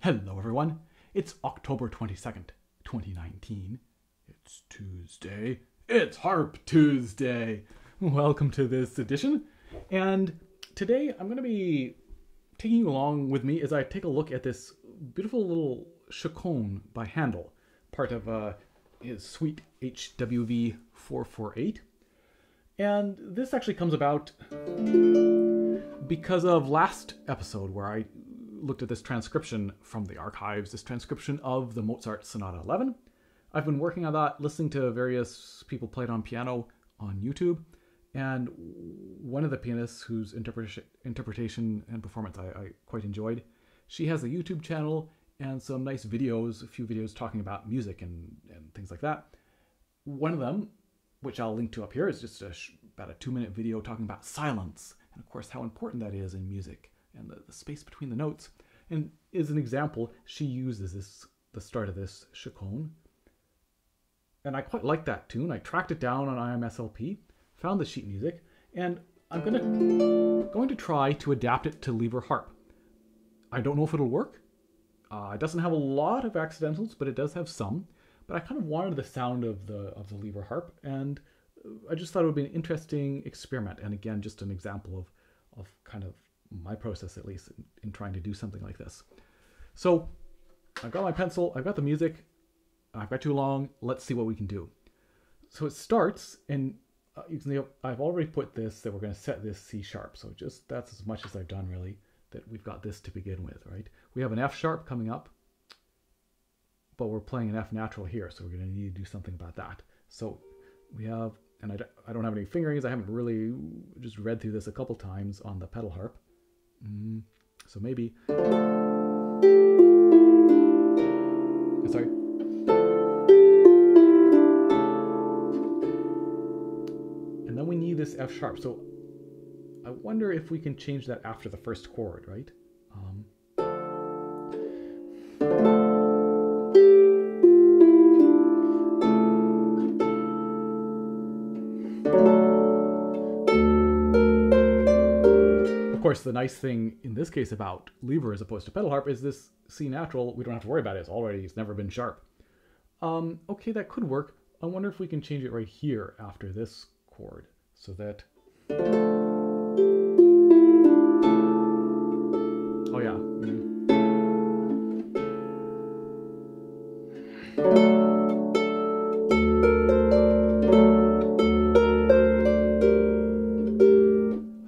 Hello everyone, it's October 22nd, 2019. It's Tuesday. It's Harp Tuesday. Welcome to this edition. And today I'm going to be taking you along with me as I take a look at this beautiful little Chaconne by Handel, part of his suite HWV 448. And this actually comes about because of last episode where I looked at this transcription from the archives, this transcription of the Mozart Sonata 11. I've been working on that, listening to various people play it on piano on YouTube, and one of the pianists whose interpretation and performance I quite enjoyed, she has a YouTube channel and some nice videos, a few videos talking about music and things like that. One of them, which I'll link to up here, is just about a 2-minute video talking about silence, and of course how important that is in music, and the space between the notes. And as an example, she uses the start of this Chaconne. And I quite like that tune. I tracked it down on IMSLP, found the sheet music, and I'm going to try to adapt it to lever harp. I don't know if it'll work. It doesn't have a lot of accidentals, but it does have some. But I kind of wanted the sound of the lever harp, and I just thought it would be an interesting experiment. And again, just an example of kind of my process, at least, in trying to do something like this. So I've got my pencil, I've got the music, I've got too long, let's see what we can do. So it starts, and you can see I've already put this, that we're going to set this C sharp. So just that's as much as I've done really, that we've got this to begin with, right? We have an F sharp coming up, but we're playing an F natural here, so we're going to need to do something about that. So we have, and I don't have any fingerings, I haven't really just read through this a couple times on the pedal harp. So maybe, sorry. And then we need this F sharp. So I wonder if we can change that after the first chord, right? Of course, the nice thing in this case about lever as opposed to pedal harp is this C natural, we don't have to worry about it. It's never been sharp. Okay, that could work. I wonder if we can change it right here after this chord so that... Oh yeah.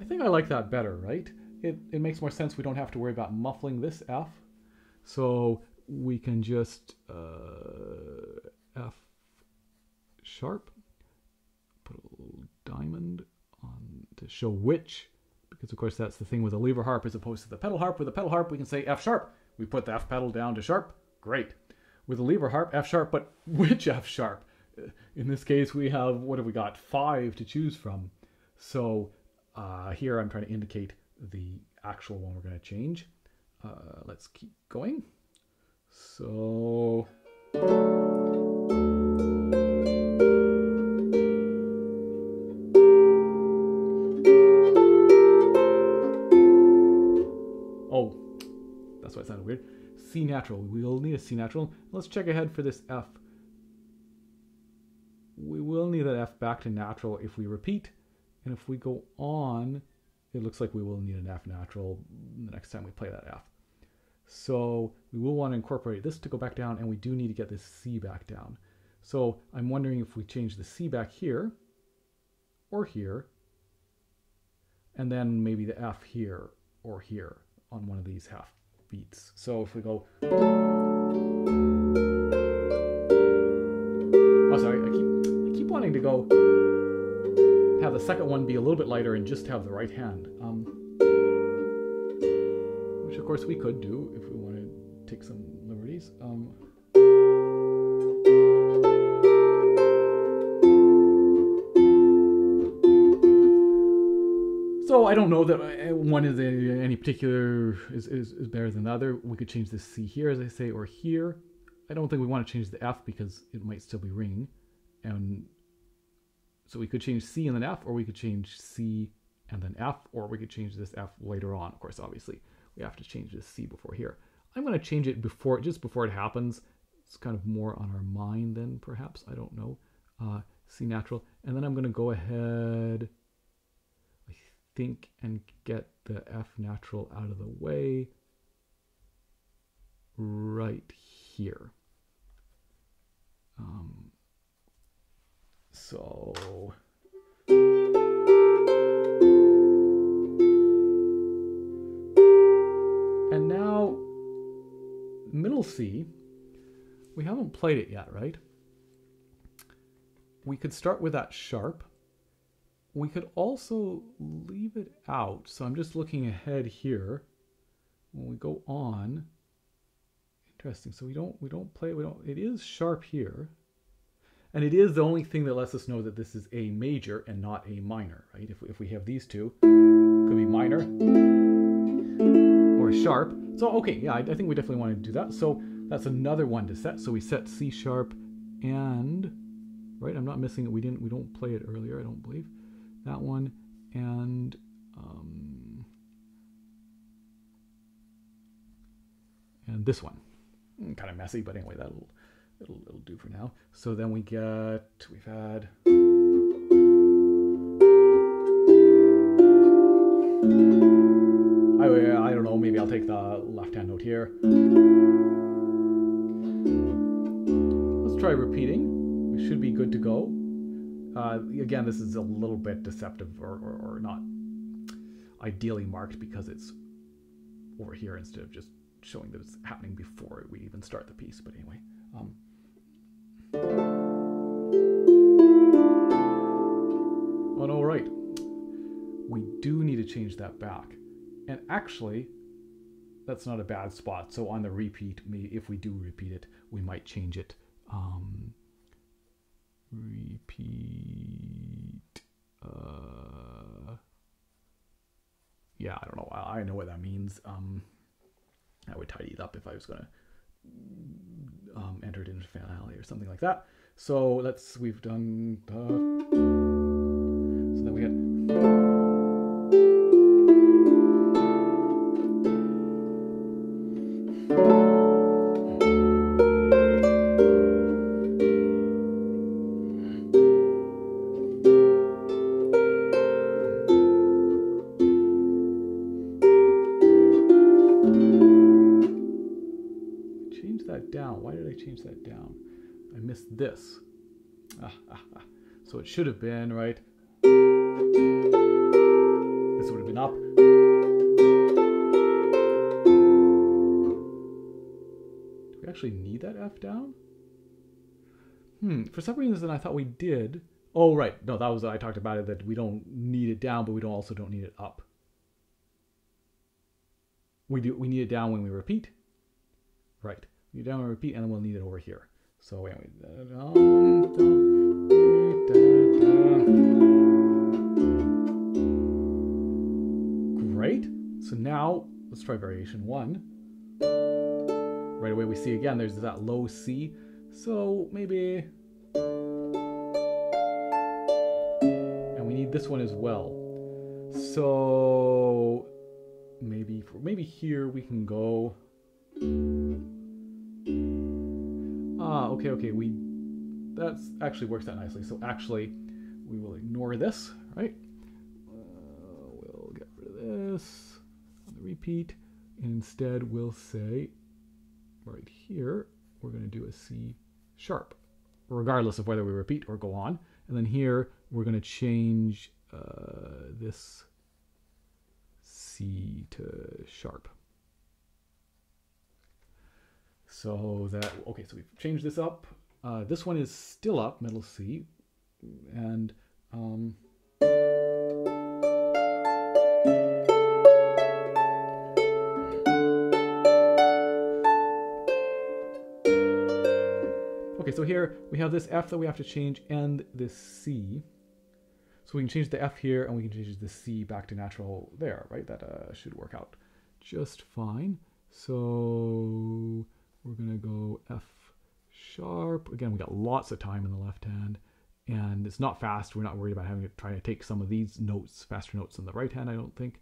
I think I like that better, right? It makes more sense. We don't have to worry about muffling this F. So we can just F sharp, put a little diamond on to show which, because of course that's the thing with a lever harp as opposed to the pedal harp. With a pedal harp we can say F sharp. We put the F pedal down to sharp. Great. With a lever harp, F sharp, but which F sharp? In this case we have, what have we got? 5 to choose from. So here I'm trying to indicate the actual one we're going to change. Let's keep going. So oh, that's why it sounded weird. C natural. We will need a C natural. Let's check ahead for this F. We will need that F back to natural if we repeat. And if we go on, it looks like we will need an F natural the next time we play that F. So we will want to incorporate this to go back down, and we do need to get this C back down. So I'm wondering if we change the C back here, or here, and then maybe the F here, or here, on one of these half beats. So if we go... Oh, sorry, I keep wanting to go... have the second one be a little bit lighter and just have the right hand. Which of course we could do if we want to take some liberties. So I don't know that one is any particular is better than the other. We could change this C here, as I say, or here. I don't think we want to change the F because it might still be ringing. And so we could change C and then F, or we could change C and then F, or we could change this F later on. Of course, obviously, we have to change this C before here. I'm going to change it before, just before it happens. It's kind of more on our mind then, perhaps. I don't know. C natural. And then I'm going to go ahead, I think, and get the F natural out of the way right here. So... And now, middle C, we haven't played it yet, right? We could start with that sharp. We could also leave it out. So I'm just looking ahead here. When we go on, interesting. So we don't play, it is sharp here. And it is the only thing that lets us know that this is a major and not a minor, right? If we have these two, it could be minor or sharp. So, okay, yeah, I think we definitely want to do that. So that's another one to set. So we set C sharp and, right, I'm not missing it. We don't play it earlier, I don't believe. That one and this one. Kind of messy, but anyway, it'll do for now. So then we've had I don't know, maybe I'll take the left-hand note here. Let's try repeating. We should be good to go. Again, this is a little bit deceptive or not ideally marked because it's over here instead of just showing that it's happening before we even start the piece. But anyway. Oh, all right. We do need to change that back. And actually, that's not a bad spot. So on the repeat, if we do repeat it, we might change it. Repeat. Yeah, I don't know. I know what that means. I would tidy it up if I was going to enter it into finale or something like that. So we've done so then we had change that down. I missed this. So it should have been, right? This would have been up. Do we actually need that F down? For some reason I thought we did. Oh, right. No, that was, I talked about it, that we don't need it down, but we also don't need it up. We need it down when we repeat. Right. You down and repeat, and then we'll need it over here. So anyway, great. So now let's try variation 1. Right away we see again there's that low C. So maybe, and we need this one as well. So maybe here we can go. Okay, that actually works out nicely. So actually, we will ignore this, right? We'll get rid of this on the repeat. And instead, we'll say, right here, we're going to do a C sharp, regardless of whether we repeat or go on. And then here, we're going to change this C to sharp. So that, okay, so we've changed this up. This one is still up, middle C, and okay, so here we have this F that we have to change and this C. So we can change the F here and we can change the C back to natural there, right? That should work out just fine. So we're going to go F sharp. Again, we got lots of time in the left hand and it's not fast. We're not worried about having to try to take some of these notes, faster notes in the right hand, I don't think.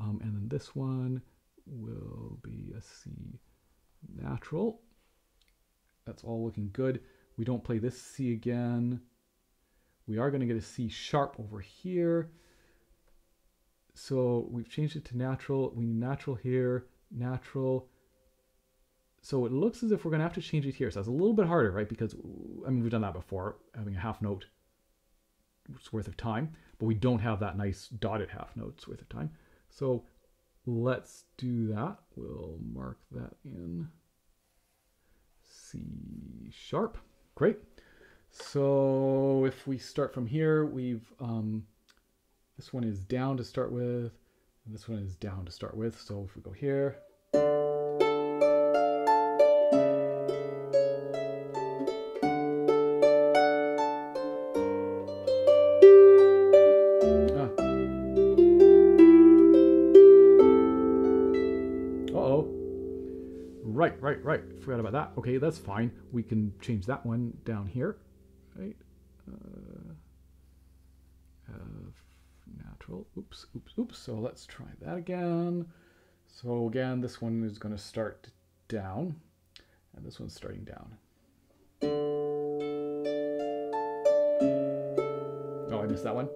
And then this one will be a C natural. That's all looking good. We don't play this C again. We are going to get a C sharp over here. So we've changed it to natural. We need natural here, natural. So it looks as if we're going to have to change it here. So that's a little bit harder, right? Because, I mean, we've done that before, having a half note worth of time, but we don't have that nice dotted half notes worth of time. So let's do that. We'll mark that in C sharp. Great. So if we start from here, we've this one is down to start with, and this one is down to start with. So if we go here, right. Forgot about that. Okay, that's fine. We can change that one down here, right? Natural. Oops. So let's try that again. So again, this one is going to start down, and this one's starting down. Oh, I missed that one.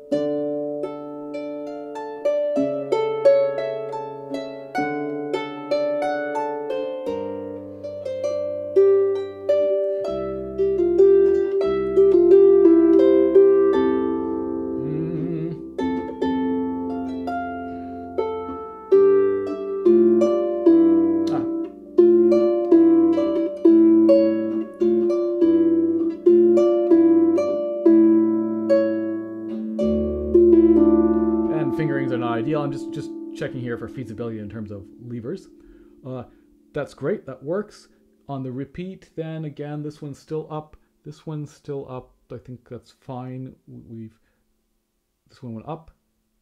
I'm just checking here for feasibility in terms of levers. That's great. That works. On the repeat, then again, this one's still up. This one's still up. I think that's fine. This one went up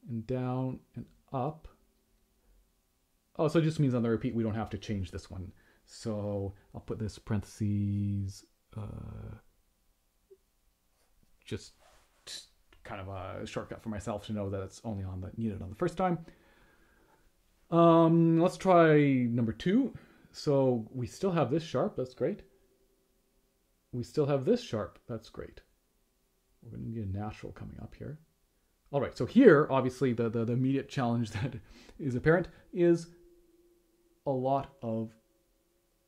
and down and up. Oh, so it just means on the repeat we don't have to change this one. So I'll put this parentheses, just kind of a shortcut for myself to know that it's only needed on the first time. Let's try number 2. So we still have this sharp. That's great. We still have this sharp. That's great. We're going to get a natural coming up here. All right. So here, obviously, the immediate challenge that is apparent is a lot of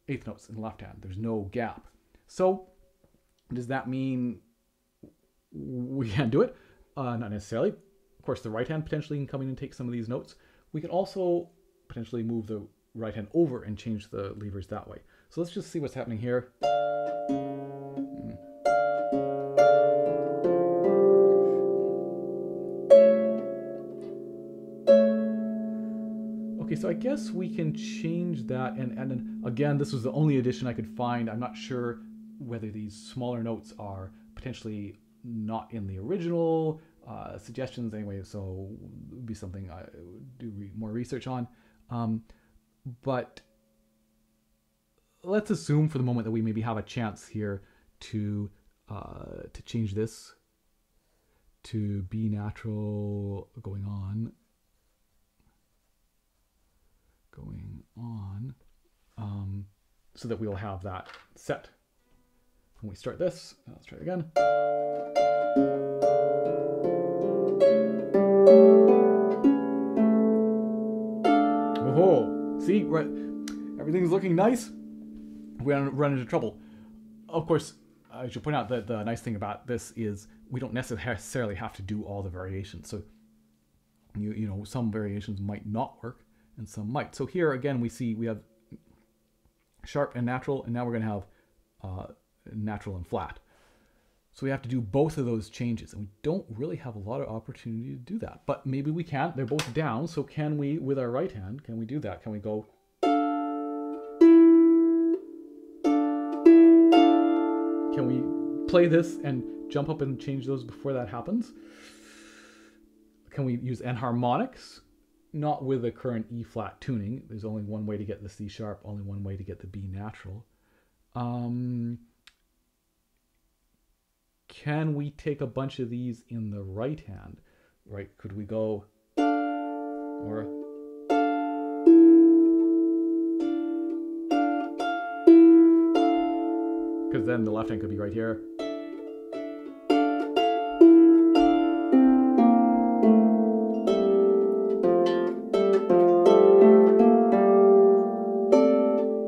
eighth notes in the left hand. There's no gap. So does that mean we can't do it? Not necessarily. Of course, the right hand potentially can come in and take some of these notes. We can also potentially move the right hand over and change the levers that way. So let's just see what's happening here. Okay, so I guess we can change that. And then again, this was the only addition I could find. I'm not sure whether these smaller notes are potentially not in the original suggestions anyway, so it would be something I would do more research on. But let's assume for the moment that we maybe have a chance here to change this to B natural going on, so that we'll have that set. When we start this, let's try it again. Oh, see, right, everything's looking nice. We don't run into trouble. Of course, I should point out that the nice thing about this is we don't necessarily have to do all the variations. So, you know, some variations might not work and some might. So here again, we have sharp and natural, and now we're going to have natural and flat. So we have to do both of those changes, and we don't really have a lot of opportunity to do that. But maybe we can. They're both down, so can we, with our right hand, can we do that? Can we go... Can we play this and jump up and change those before that happens? Can we use enharmonics? Not with the current E flat tuning. There's only one way to get the C sharp, only one way to get the B natural. Can we take a bunch of these in the right hand? Right? Could we go or because then the left hand could be right here.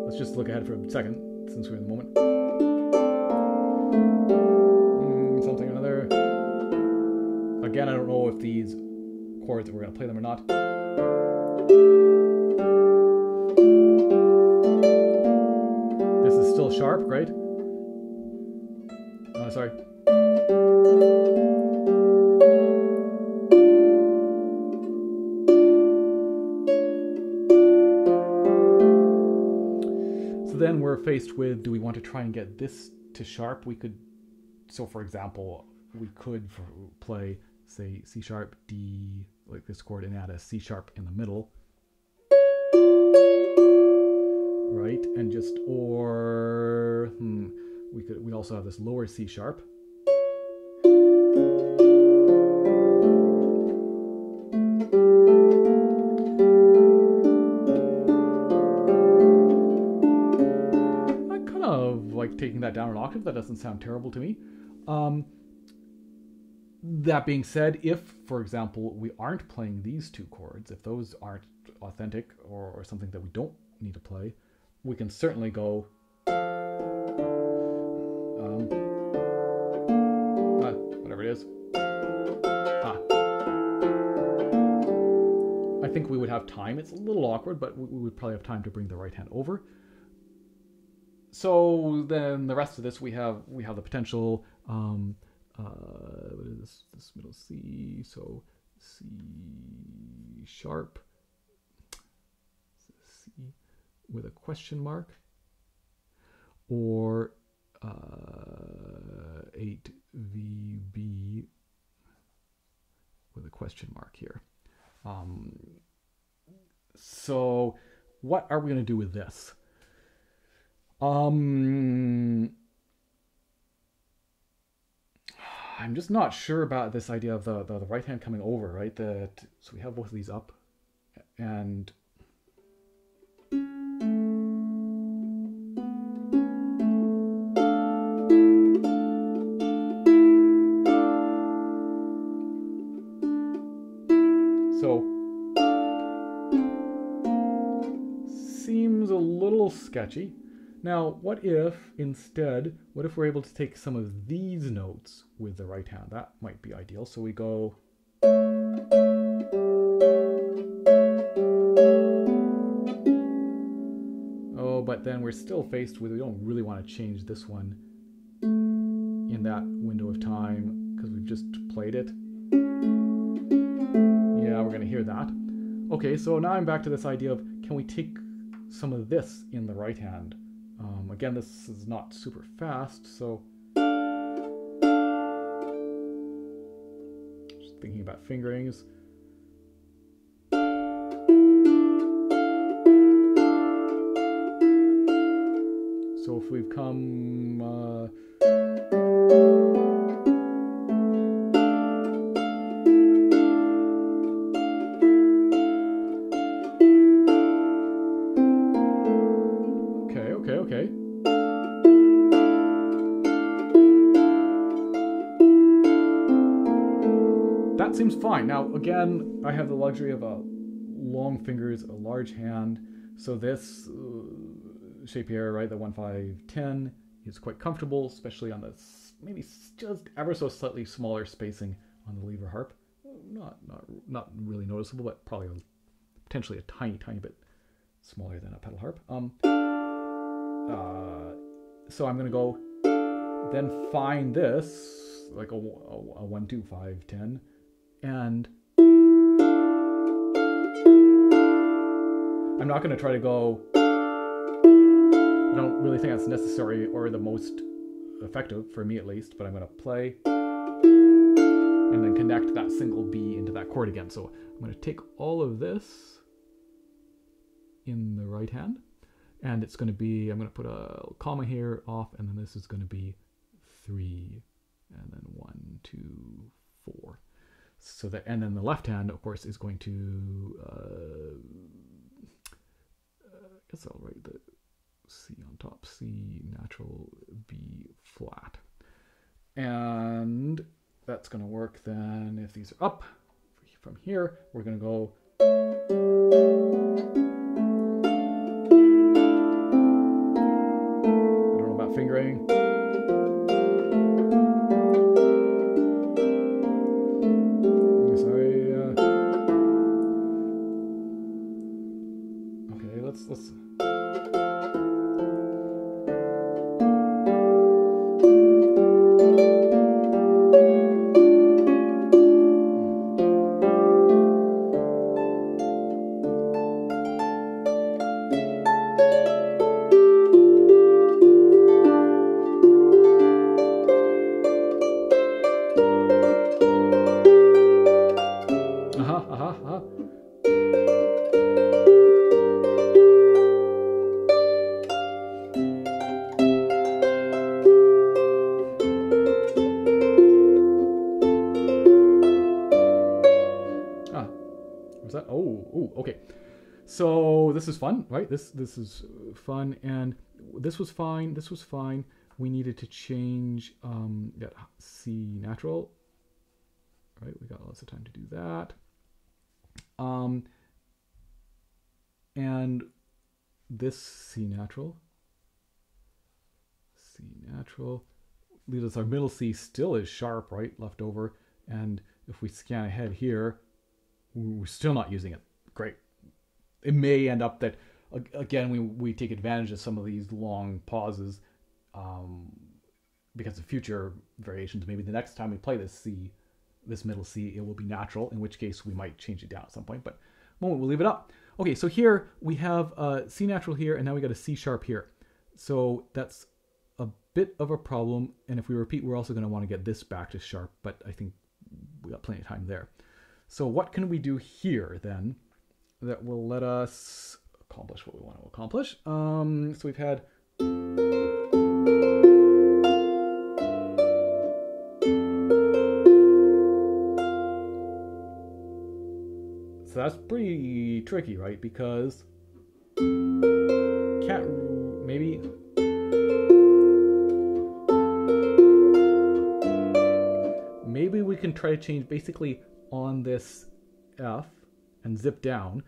Let's just look ahead for a second, since we're in the moment. Something or another. Again, I don't know if these chords, we're going to play them or not. This is still sharp, right? Oh, sorry. So then we're faced with, do we want to try and get this to sharp? We could, so for example, we could play, say, C sharp, D, like this chord, and add a C sharp in the middle. Right? And just, or, we also have this lower C sharp. I kind of like taking that down an octave. That doesn't sound terrible to me. That being said, if, for example, we aren't playing these two chords, if those aren't authentic or something that we don't need to play, we can certainly go whatever it is. I think we would have time. It's a little awkward, but we would probably have time to bring the right hand over. So then the rest of this, we have the potential, what is this middle C, so C sharp, C with a question mark, or 8VB with a question mark here. So what are we going to do with this? I'm just not sure about this idea of the right hand coming over, right? So we have both of these up, and so seems a little sketchy. Now, what if we're able to take some of these notes with the right hand? That might be ideal. So we go, oh, but then we're still faced with, we don't really want to change this one in that window of time because we've just played it. Yeah, we're going to hear that. Okay, so now I'm back to this idea of, can we take some of this in the right hand? Again, this is not super fast, so just thinking about fingerings. So if we've come okay. That seems fine. Now, again, I have the luxury of long fingers, a large hand. So this shape here, right, the 1, 5, 10 is quite comfortable, especially on this maybe just ever so slightly smaller spacing on the lever harp. Not really noticeable, but probably potentially a tiny bit smaller than a pedal harp. So I'm going to go then find this, like a 1, 2, 5, 10, and I'm not going to try to go, I don't really think that's necessary or the most effective, for me at least, but I'm going to play and then connect that single B into that chord again. So I'm going to take all of this in the right hand, and it's going to be, I'm going to put a comma here off, and then this is going to be 3, and then 1, 2, 4. So that, and then the left hand, of course, is going to, I guess I'll write the C on top, C natural, B flat. And that's going to work then if these are up. From here, we're going to go. I don't know about fingering. Sorry. Okay, let's. Okay. So this is fun, right? This is fun, and this was fine. This was fine. We needed to change that C natural. Right, we got lots of time to do that. And this C natural leaves us our middle C still is sharp, right, left over. And if we scan ahead here, we're still not using it. Great. It may end up that, again, we take advantage of some of these long pauses because of future variations. Maybe the next time we play this C, this middle C, it will be natural, in which case we might change it down at some point, but we'll leave it up. Okay, so here we have C natural here, and now we got a C sharp here. So that's a bit of a problem, and if we repeat, we're also going to want to get this back to sharp, but I think we got plenty of time there. So what can we do here, then, that will let us accomplish what we want to accomplish? So we've had... So that's pretty tricky, right? Because maybe we can try to change basically on this F and zip down.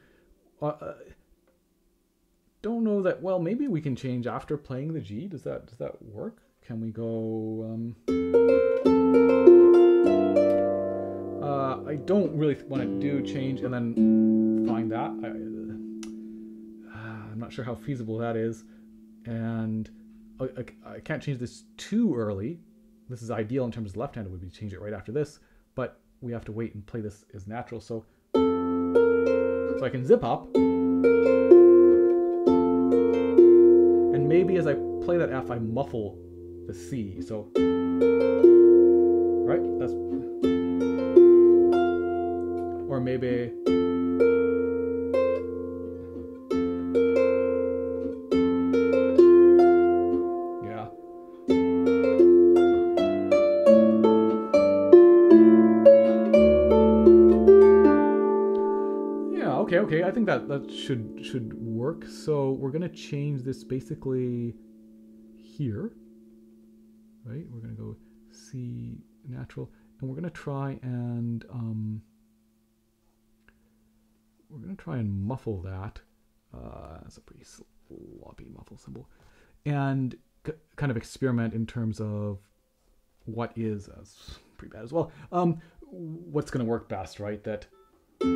Don't know that. Well, maybe we can change after playing the G. Does that work? Can we go? I don't really want to do change and then find that. I'm not sure how feasible that is, and I can't change this too early. This is ideal in terms of left-handed would be to change it right after this, but we have to wait and play this as natural. So I can zip up, and maybe as I play that F, I muffle the C. So right, that's. Or maybe yeah. Yeah, okay. I think that should work. So we're gonna change this basically here. Right? We're gonna go C natural, and we're gonna try and muffle that. That's a pretty sloppy muffle symbol. And kind of experiment in terms of what is, that's pretty bad as well, what's going to work best, right? That we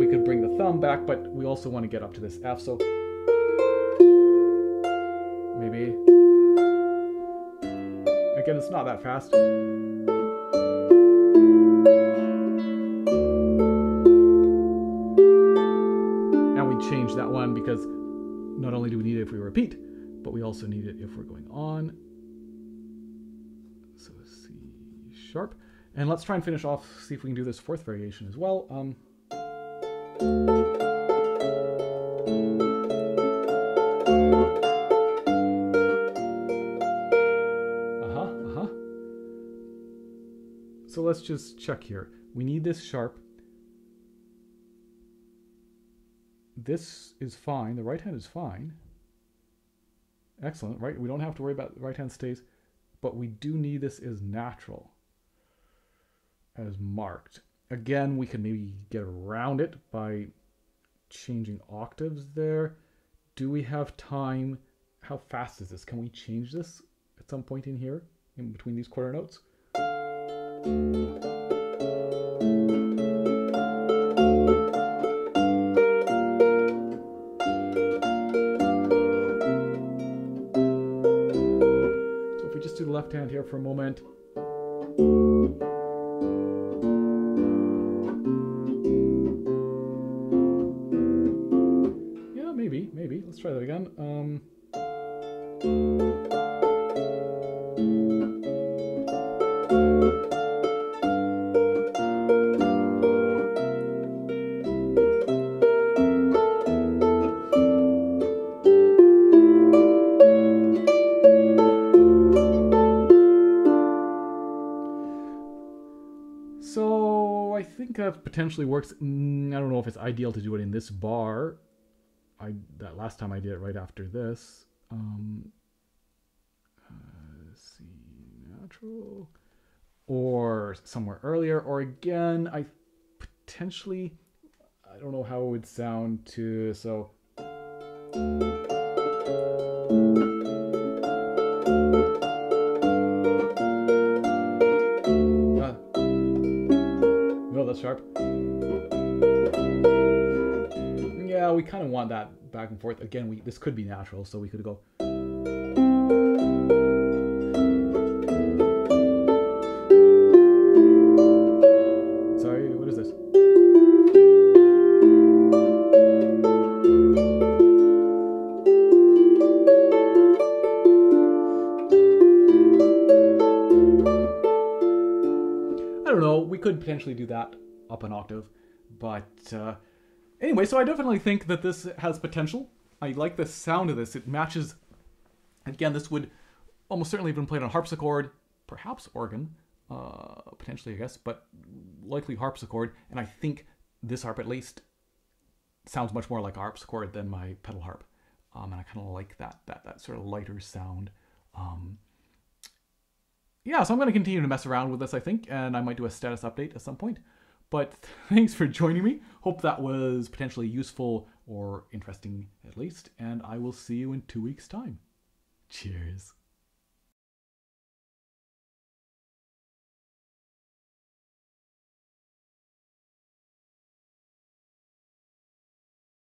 could bring the thumb back, but we also want to get up to this F, so maybe, again, it's not that fast. Change that one because not only do we need it if we repeat, but we also need it if we're going on. So C sharp. And let's try and finish off, see if we can do this fourth variation as well. So let's just check here. We need this sharp. this is fine. The right hand is fine. Excellent, right? We don't have to worry about the right hand stays, but we do need this as natural, as marked. Again, we can maybe get around it by changing octaves there. Do we have time? How fast is this? Can we change this at some point in here, in between these quarter notes? So if we just do the left hand here for a moment. Yeah, maybe. Let's try that again. So I think that potentially works. I don't know if it's ideal to do it in this bar. That last time I did it right after this. C natural, or somewhere earlier, or again, I don't know how it would sound to, so. No, that's sharp. Yeah, we kind of want that back and forth. Again, this could be natural, so we could go. Sorry, what is this? I don't know, we could potentially do that up an octave, but anyway, so I definitely think that this has potential. I like the sound of this. It matches, again, this would almost certainly have been played on harpsichord, perhaps organ, potentially, I guess, but likely harpsichord. And I think this harp, at least, sounds much more like a harpsichord than my pedal harp. And I kind of like that sort of lighter sound. Yeah, so I'm going to continue to mess around with this, I think, and I might do a status update at some point. But thanks for joining me. Hope that was potentially useful or interesting at least, and I will see you in 2 weeks' time. Cheers.